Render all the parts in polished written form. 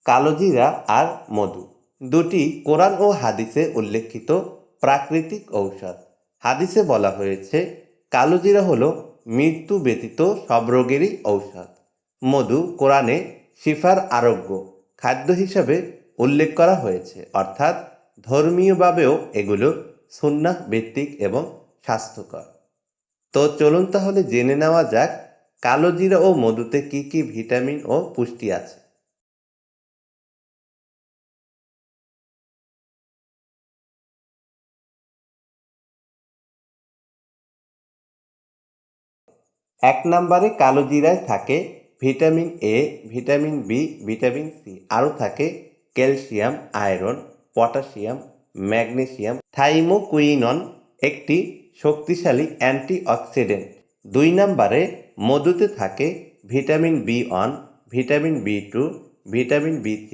কালোজিরা আর মধু দুটি কোরআন ও হাদিসে উল্লেখিত প্রাকৃতিক ঔষধ। হাদিসে বলা হয়েছে কালোজিরা হলো মৃত্যু ব্যতীত সব রোগেরই ঔষধ। মধু কোরআনে শিফার আরোগ্য খাদ্য হিসাবে উল্লেখ করা হয়েছে, অর্থাৎ ধর্মীয়ভাবেও এগুলো সুন্নাহ ভিত্তিক এবং স্বাস্থ্যকর। তো চলুন তাহলে জেনে নেওয়া যাক কালোজিরা ও মধুতে কি কি ভিটামিন ও পুষ্টি আছে। এক নম্বরে কালোজিরায় থাকে vitamin A, vitamin B, vitamin C, আরও থাকে calcium, iron, potassium, magnesium. Thymoquinone একটি শক্তিশালী অ্যান্টিঅক্সিডেন্ট। দুই নম্বরে মধুতে থাকে vitamin B one, vitamin B2, vitamin বি3,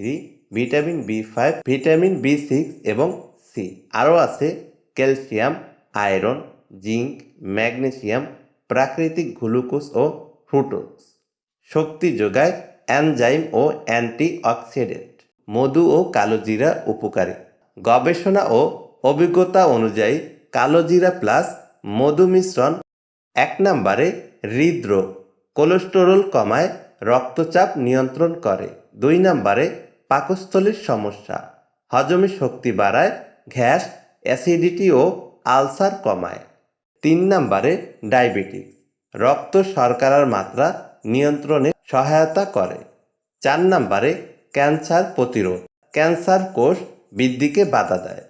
vitamin বি5, vitamin বি6 এবং সি। আরও আছে ক্যালসিয়াম, আয়রন, জিঙ্ক, ম্যাগনেসিয়াম, প্রাকৃতিক গ্লুকোজ ও ফ্রুটোজ। শক্তি যোগায় এনজাইম ও অ্যান্টিঅক্সিডেন্ট। মধু ও কালোজিরা উপকারী। গবেষণা ও অভিজ্ঞতা অনুযায়ী কালোজিরা প্লাস মধু মিশ্রণ 1 নম্বরে হৃদরোগ, কোলেস্টেরল কমায়, রক্তচাপ নিয়ন্ত্রণ করে। 2 নম্বরে পাকস্থলীর সমস্যা, হজমের শক্তি বাড়ায়, গ্যাস, অ্যাসিডিটি ও আলসার কমায়। 3 নম্বরে ডায়াবেটিস, রক্ত শর্করার মাত্রা নিয়ন্ত্রণে সহায়তা করে। 4 নম্বরে ক্যান্সার প্রতিরোধ, ক্যান্সার কোষ বৃদ্ধিকে বাধা দেয়।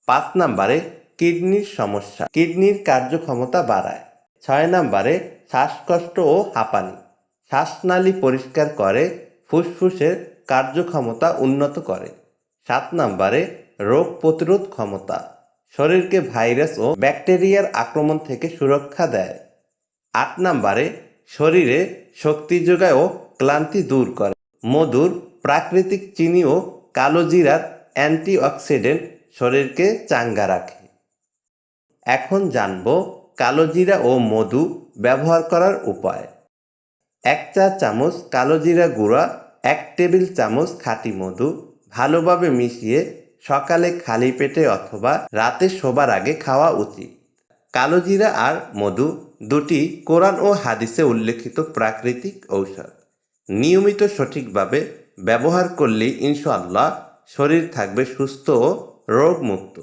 5 নম্বরে কিডনির সমস্যা, কিডনির কার্যক্ষমতা বাড়ায়। 6 নম্বরে শ্বাসকষ্ট ও হাঁপানি, শ্বাসনালী পরিষ্কার করে, ফুসফুসের কার্যক্ষমতা উন্নত করে। 7 নম্বরে রোগ প্রতিরোধ ক্ষমতা, শরীরকে ভাইরাস ও ব্যাকটেরিয়ার আক্রমণ থেকে সুরক্ষা দেয়। 8 নম্বরে শরীরে শক্তি যোগায় ও ক্লান্তি দূর করে। মধুর প্রাকৃতিক চিনি ও কালোজিরার অ্যান্টিঅক্সিডেন্ট শরীরকে চাঙ্গা রাখে। এখন জানব কালোজিরা ও মধু ব্যবহার করার উপায়। 1 চা চামচ কালোজিরা গুঁড়া, 1 টেবিল চামচ খাঁটি মধু ভালোভাবে মিশিয়ে সকালে খালি পেটে অথবা রাতে শোবার আগে খাওয়া উচিত। কালোজিরা আর মধু দুটি কোরআন ও হাদিসে উল্লেখিত প্রাকৃতিক ঔষধ। নিয়মিত সঠিকভাবে ব্যবহার করলেই ইনশাআল্লাহ শরীর থাকবে সুস্থ ও রোগমুক্ত।